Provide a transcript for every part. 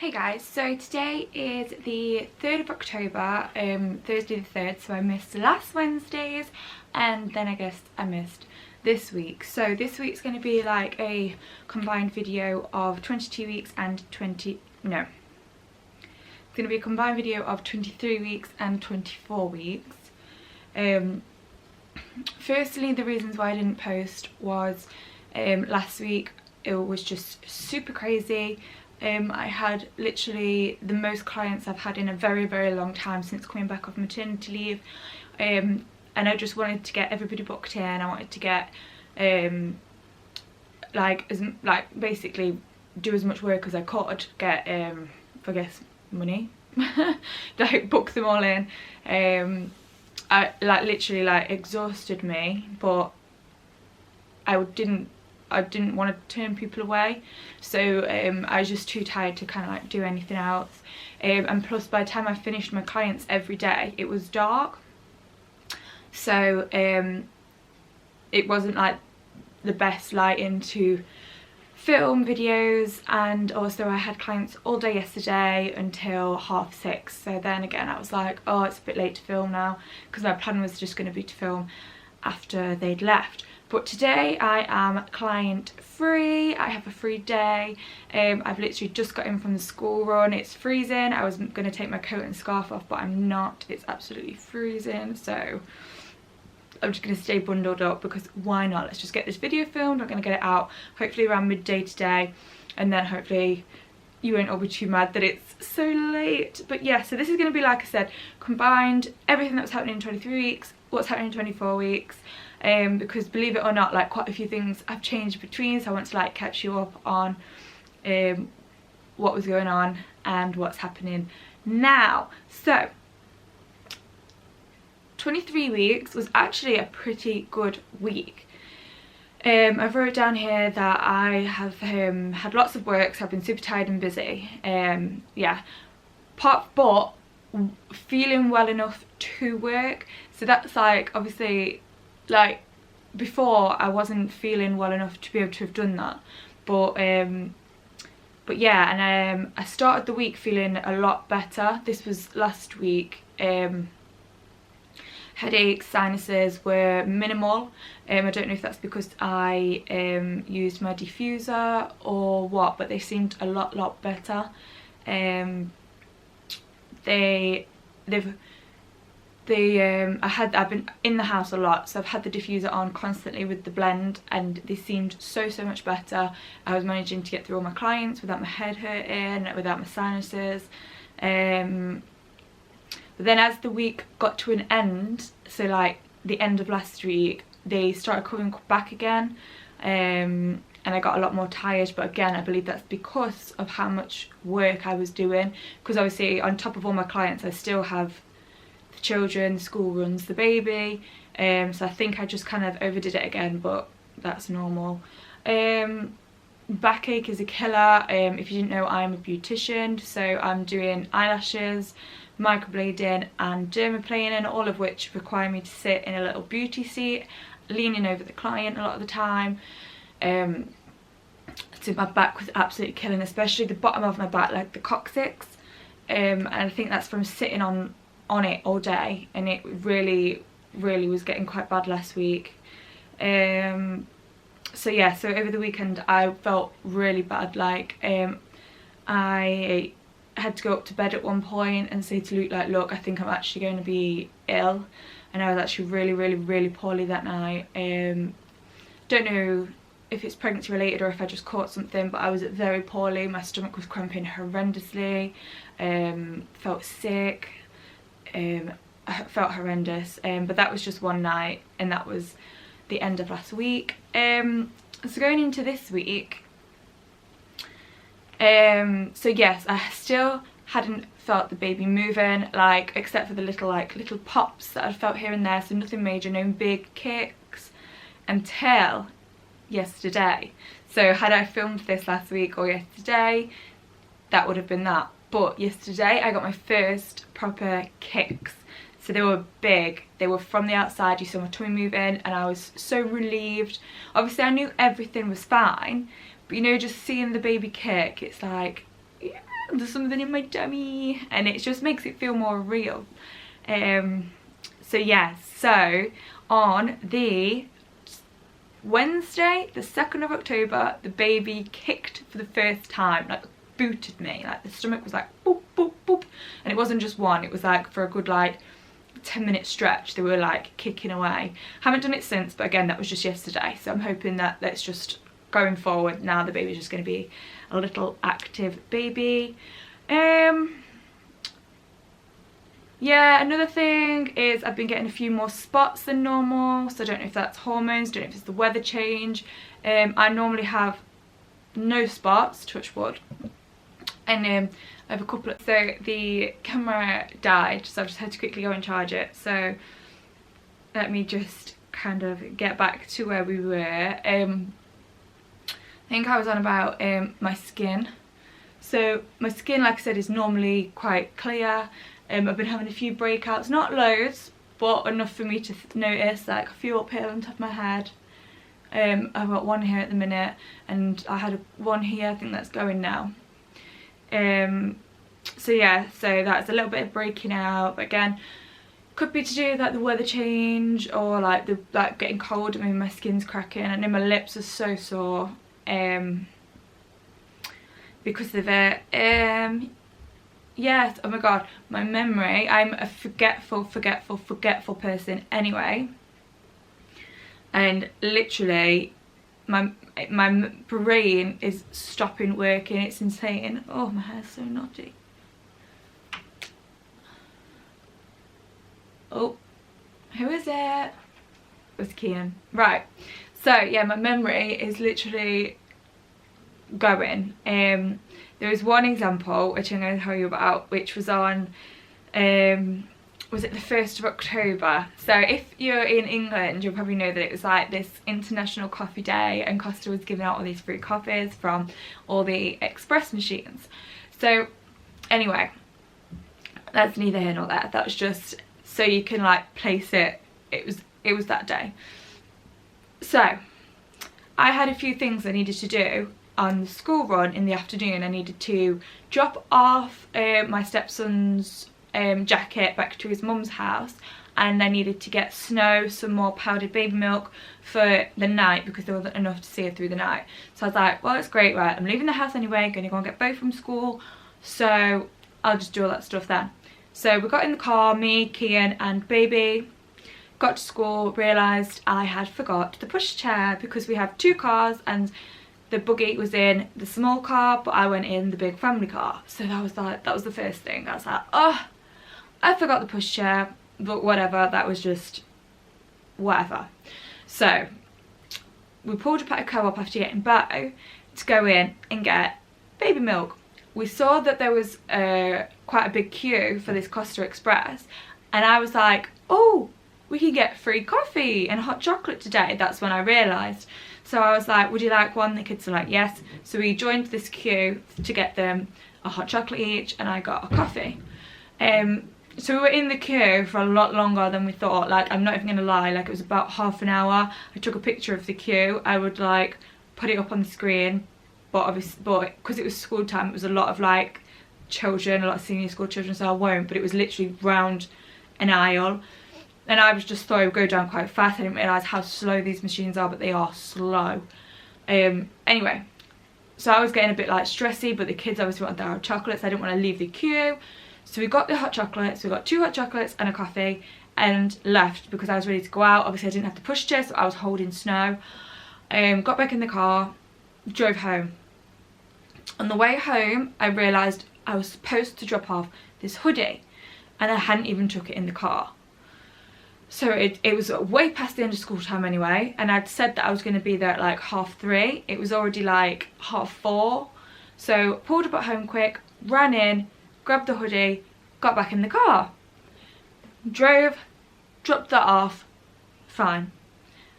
Hey guys, so today is the 3rd of October, Thursday the 3rd, so I missed last Wednesday's and then I guess I missed this week. So this week's going to be like a combined video of 22 weeks and it's going to be a combined video of 23 weeks and 24 weeks. Firstly, the reasons why I didn't post was last week it was just super crazy. I had literally the most clients I've had in a very long time since coming back off maternity leave, and I just wanted to get everybody booked in. I wanted to get basically do as much work as I could, get I guess money, like book them all in. I literally exhausted me, but I didn't want to turn people away, so I was just too tired to kind of do anything else, and plus by the time I finished my clients every day it was dark, so it wasn't the best lighting to film videos, and also I had clients all day yesterday until 6:30, so then again I was like, oh, it's a bit late to film now, because my plan was just going to be to film after they'd left. But today I am client free. I have a free day. I've literally just got in from the school run. It's freezing. I was going to take my coat and scarf off, but I'm not. It's absolutely freezing, so I'm just going to stay bundled up because why not? Let's just get this video filmed. I'm going to get it out hopefully around midday today, and then hopefully you won't all be too mad that it's so late. But yeah, so this is going to be, like I said, combined everything that was happening in 23 weeks, what's happening in 24 weeks. Because believe it or not, quite a few things have changed between, so I want to catch you up on what was going on and what's happening now. So 23 weeks was actually a pretty good week. I wrote down here that I have had lots of work, so I've been super tired and busy. Yeah, but feeling well enough to work, so that's obviously before I wasn't feeling well enough to be able to have done that, but yeah, and I started the week feeling a lot better. This was last week. Headaches, sinuses were minimal. I don't know if that's because I used my diffuser or what, but they seemed a lot better. I've been in the house a lot, so I've had the diffuser on constantly with the blend, and they seemed so much better. I was managing to get through all my clients without my head hurting, without my sinuses. But then as the week got to an end, so the end of last week, they started coming back again, and I got a lot more tired. But again, I believe that's because of how much work I was doing, because obviously on top of all my clients I still have the children, the school runs, the baby, so I think I just kind of overdid it again, but that's normal. Backache is a killer. If you didn't know, I'm a beautician, so I'm doing eyelashes, microblading and dermaplaning, all of which require me to sit in a little beauty seat leaning over the client a lot of the time. So my back was absolutely killing, especially the bottom of my back, the coccyx, and I think that's from sitting on it all day, and it really was getting quite bad last week. So yeah, so over the weekend I felt really bad. I had to go up to bed at one point and say to Luke, look, I think I'm actually going to be ill, and I was actually really poorly that night. Don't know if it's pregnancy related or if I just caught something, but I was very poorly. My stomach was cramping horrendously, felt sick, I felt horrendous, but that was just one night, and that was the end of last week. So going into this week, so yes, I still hadn't felt the baby moving, except for the little pops that I felt here and there, so nothing major, no big kicks until yesterday. So had I filmed this last week or yesterday, that would have been that. But yesterday I got my first proper kicks. So they were big, they were from the outside, you saw my tummy moving, and I was so relieved. Obviously I knew everything was fine, but you know, just seeing the baby kick, it's like, yeah, there's something in my tummy, and it just makes it feel more real. So yeah, so on the Wednesday the 2nd of October, the baby kicked for the first time, like booted me, like the stomach was like boop boop boop, and it wasn't just one, it was like for a good like 10-minute stretch they were like kicking away. Haven't done it since, but again that was just yesterday, so I'm hoping that that's just going forward now the baby's just going to be a little active baby. Yeah, another thing is I've been getting a few more spots than normal, so I don't know if that's hormones, don't know if it's the weather change. I normally have no spots, touch wood, and I have a couple of, so the camera died, so I just had to quickly go and charge it, so let me just kind of get back to where we were. I think I was on about my skin. So my skin, like I said, is normally quite clear. I've been having a few breakouts, not loads, but enough for me to notice, like a few up here on top of my head. I've got one here at the minute, and I had one here, I think that's going now. So yeah, so that's a little bit of breaking out, but again, could be to do with like the weather change, or like the getting cold, maybe my skin's cracking. I know my lips are so sore because of it. Yes, oh my god, my memory, I'm a forgetful person anyway, and literally my brain is stopping working, it's insane. Oh, my hair's so knotty. Oh, who is it? It was Kian. Right, so yeah, my memory is literally going. There was one example which I'm going to tell you about, which was on was it the 1st of October. So if you're in England, you'll probably know that it was like this International Coffee Day, and Costa was giving out all these free coffees from all the express machines. So anyway, that's neither here nor there, that was just so you can like place it. It was that day. So I had a few things I needed to do on the school run in the afternoon. I needed to drop off my stepson's jacket back to his mum's house, and I needed to get Snow some more powdered baby milk for the night because there wasn't enough to see her through the night. So I was like, well, it's great, right, I'm leaving the house anyway, gonna go and get both from school, so I'll just do all that stuff then. So we got in the car, me, Kian and baby, got to school, realised I had forgot the pushchair because we have 2 cars and the buggy was in the small car, but I went in the big family car. So that was the first thing. I was like, oh, I forgot the pushchair, but whatever, that was just whatever. So we pulled up at a co-op after getting Bo to go in and get baby milk. We saw that there was quite a big queue for this Costa Express, and I was like, oh, we can get free coffee and hot chocolate today. That's when I realised. So I was like, would you like one? The kids were like, yes. So we joined this queue to get them a hot chocolate each, and I got a coffee. So we were in the queue for a lot longer than we thought. Like, I'm not even gonna lie, like it was about half an hour. I took a picture of the queue. I would like put it up on the screen, but obviously, because it was school time, it was a lot of like children, a lot of senior school children, so I won't, but it was literally round an aisle. And I was just thought it would go down quite fast. I didn't realise how slow these machines are, but they are slow. Anyway, so I was getting a bit like stressy, but the kids obviously wanted their hot chocolates. I didn't want to leave the queue. So we got the hot chocolates, we got 2 hot chocolates and a coffee, and left because I was ready to go out. Obviously I didn't have the pushchair, so I was holding Snow. Got back in the car, drove home. On the way home, I realised I was supposed to drop off this hoodie, and I hadn't even took it in the car. So it was way past the end of school time anyway, and I'd said that I was going to be there at like 3:30. It was already like 4:30. So pulled up at home quick, ran in, grabbed the hoodie, got back in the car. Drove, dropped that off, fine.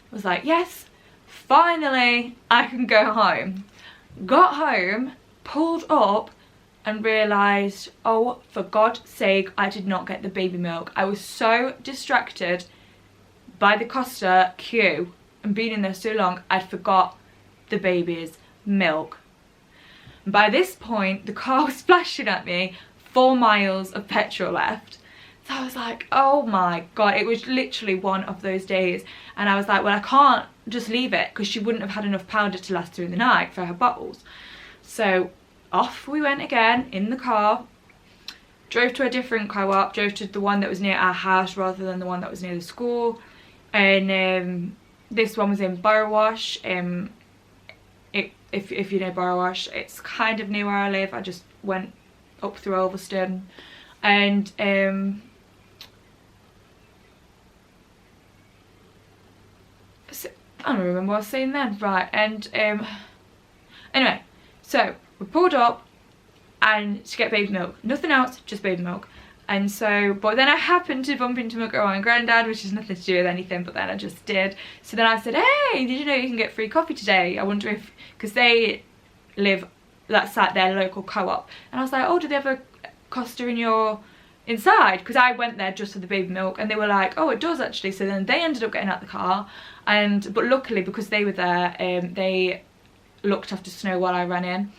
I was like, yes, finally I can go home. Got home, pulled up, and realised, oh, for God's sake, I did not get the baby milk. I was so distracted by the Costa queue and being in there so long, I'd forgot the baby's milk. And by this point, the car was flashing at me, 4 miles of petrol left. So I was like, oh my God, it was literally one of those days. And I was like, well, I can't just leave it because she wouldn't have had enough powder to last through the night for her bottles. So off we went again in the car, drove to a different co-op, drove to the one that was near our house rather than the one that was near the school. And this one was in Borowash. If you know Borowash, it's kind of near where I live. I just went up through Ulverston. And so, I don't remember what I was saying then. Right, and anyway, so we pulled up and to get baby milk. Nothing else, just baby milk. And so, but then I happened to bump into my grandma and granddad, which has nothing to do with anything, but then I just did. So then I said, hey, did you know you can get free coffee today? I wonder if, because they live, that's at their local co-op. And I was like, oh, do they have a Costa in your inside? Because I went there just for the baby milk, and they were like, oh, it does actually. So then they ended up getting out the car, but luckily because they were there, they looked after Snow while I ran in.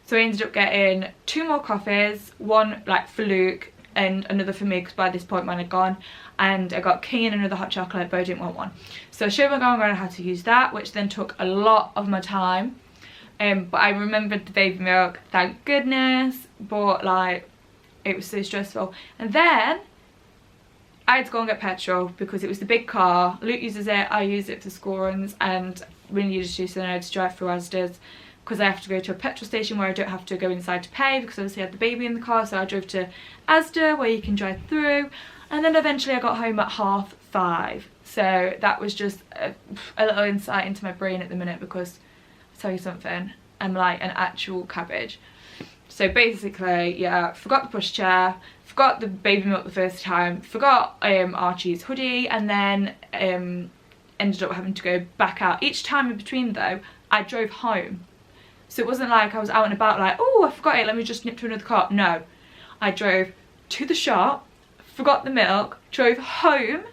So I ended up getting 2 more coffees, one like for Luke and another for me because by this point mine had gone, and I got King and another hot chocolate, but I didn't want one. So I showed my grandma how to use that, which then took a lot of my time. But I remembered the baby milk, thank goodness, but like it was so stressful. And then I had to go and get petrol because it was the big car. Luke uses it, I use it for school runs, and we needed to, so then I had to drive through Asda's because I have to go to a petrol station where I don't have to go inside to pay because obviously I had the baby in the car. So I drove to Asda where you can drive through, and then eventually I got home at 5:30. So that was just a little insight into my brain at the minute, because I'll tell you something, I'm like an actual cabbage. So basically, yeah, forgot the pushchair, forgot the baby milk the first time, forgot Archie's hoodie, and then ended up having to go back out. Each time in between though, I drove home. So it wasn't like I was out and about like, oh, I forgot it, let me just nip to another car. No, I drove to the shop, forgot the milk, drove home,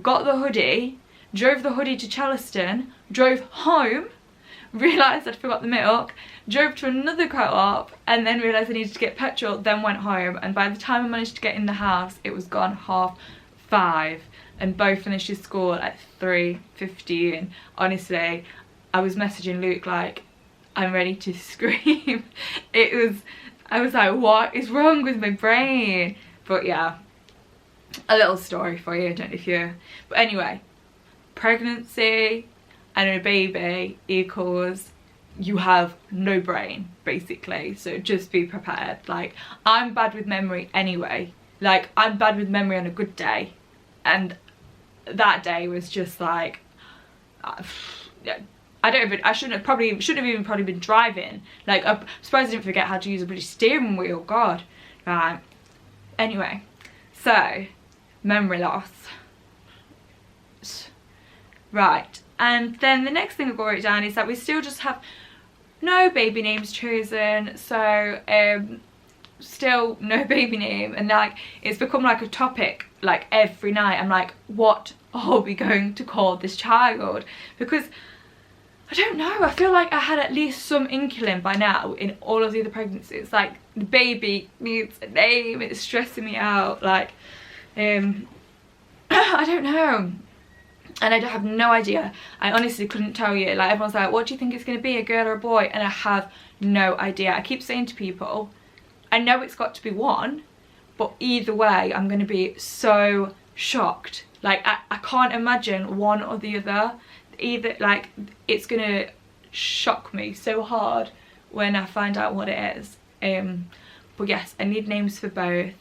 got the hoodie, drove the hoodie to Charleston, drove home, realised I'd forgot the milk, drove to another co-op, and then realised I needed to get petrol, then went home. And by the time I managed to get in the house, it was gone 5:30, and both finished school at 3:15. Honestly, I was messaging Luke like, I'm ready to scream. I was like, what is wrong with my brain? But yeah, a little story for you, I don't know if you, but anyway, pregnancy and a baby equals you have no brain, basically. So just be prepared. Like, I'm bad with memory anyway. Like, I'm bad with memory on a good day, and that day was just like, I shouldn't have even been driving. Like, I'm surprised I didn't forget how to use a British steering wheel, God. Right, anyway, so memory loss. Right, and then the next thing I've got written down is that we still just have no baby names chosen. So still no baby name, and like it's become like a topic like every night. I'm like, what are we going to call this child? Because I don't know, I feel like I had at least some inkling by now in all of the other pregnancies. Like, the baby needs a name, it's stressing me out. Like, I don't know. And I have no idea. I honestly couldn't tell you. Like, everyone's like, what do you think it's going to be, a girl or a boy? And I have no idea. I keep saying to people, I know it's got to be one, but either way, I'm going to be so shocked. Like, I can't imagine one or the other. Either, like, it's gonna shock me so hard when I find out what it is. But yes, I need names for both.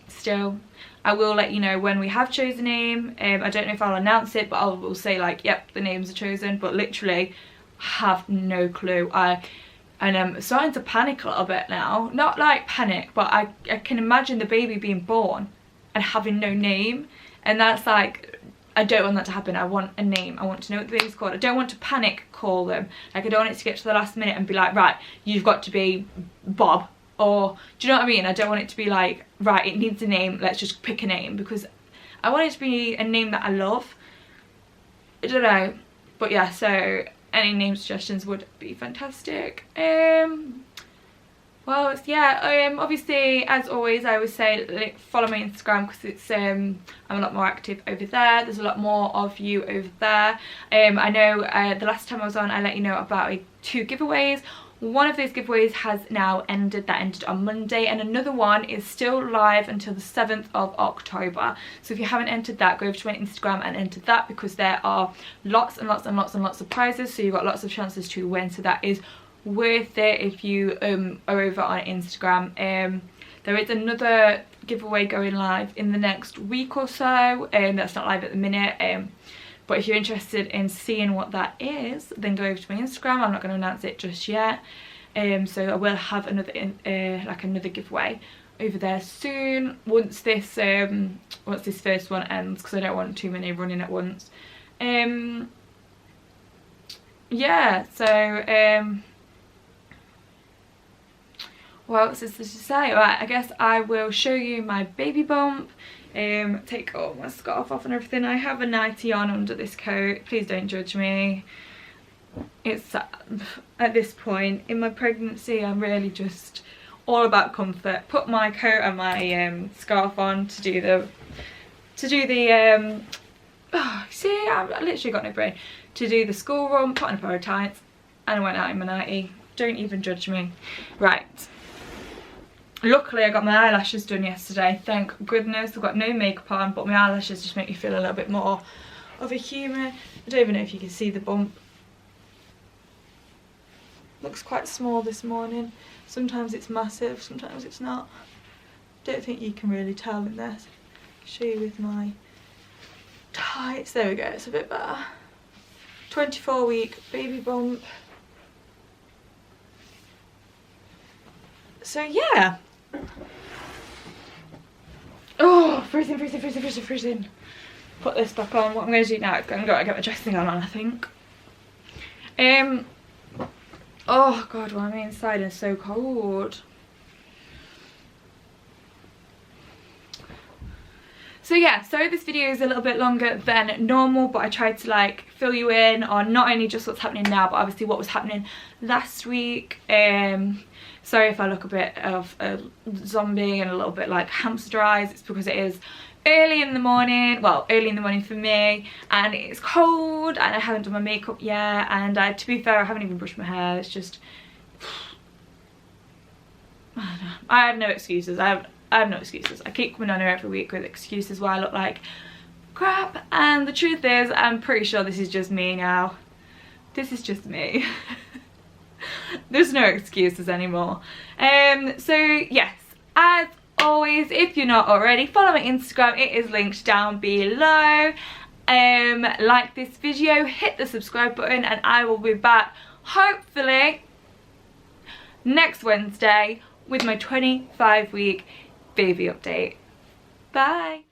Still, I will let you know when we have chosen a name. I don't know if I'll announce it, but I will say like, yep, the names are chosen, but literally have no clue. And I'm starting to panic a little bit now. Not like panic, but I can imagine the baby being born and having no name, and that's like, I don't want that to happen. I want a name. I want to know what the baby's called. I don't want to panic call them. Like, I don't want it to get to the last minute and be like, right, you've got to be Bob. Or, do you know what I mean? I don't want it to be like, right, it needs a name, let's just pick a name. Because I want it to be a name that I love. I don't know. But yeah, so any name suggestions would be fantastic. Well, yeah, obviously, as always, I always say, like, follow my Instagram, because it's, I'm a lot more active over there. There's a lot more of you over there. I know the last time I was on, I let you know about 2 giveaways. One of those giveaways has now ended. That ended on Monday, and another one is still live until the 7th of October. So if you haven't entered that, go over to my Instagram and enter that, because there are lots and lots and lots and lots of prizes, so you've got lots of chances to win. So that is worth it if you are over on Instagram. There is another giveaway going live in the next week or so, that's not live at the minute, but if you're interested in seeing what that is, then go over to my Instagram. I'm not going to announce it just yet, so I will have another another giveaway over there soon, once this first one ends, because I don't want too many running at once. Yeah, so what else is there to say? Right, I guess I will show you my baby bump, take all my scarf off and everything. I have a nightie on under this coat, please don't judge me. It's at this point in my pregnancy, I'm really just all about comfort. Put my coat and my scarf on to do the see, I've literally got no brain, to do the school run, put on a pair of tights, and I went out in my nightie. Don't even judge me. Right, luckily I got my eyelashes done yesterday, thank goodness. I've got no makeup on, but my eyelashes just make me feel a little bit more of a human. I don't even know if you can see the bump. Looks quite small this morning. Sometimes it's massive, sometimes it's not. Don't think you can really tell in this. Show you with my tights. There we go, it's a bit better. 24-week baby bump. So yeah. Oh, freezing, freezing, freezing, freezing, freezing. Put this back on. What I'm going to do now is I'm going to get my dressing on, I think. Oh god, why am I inside and so cold? So yeah, sorry this video is a little bit longer than normal, but I tried to like fill you in on not only just what's happening now, but obviously what was happening last week. Sorry if I look a bit of a zombie and a little bit like hamster eyes. It's because it is early in the morning, well, early in the morning for me, and it's cold, and I haven't done my makeup yet, and to be fair, I haven't even brushed my hair. It's just, I don't know. I have no excuses. I have no excuses. I keep coming on here every week with excuses why I look like crap, and the truth is, I'm pretty sure this is just me now. This is just me. There's no excuses anymore. So yes, as always, if you're not already, follow my Instagram. It is linked down below. Like this video, hit the subscribe button, and I will be back hopefully next Wednesday with my 25-week baby update. Bye.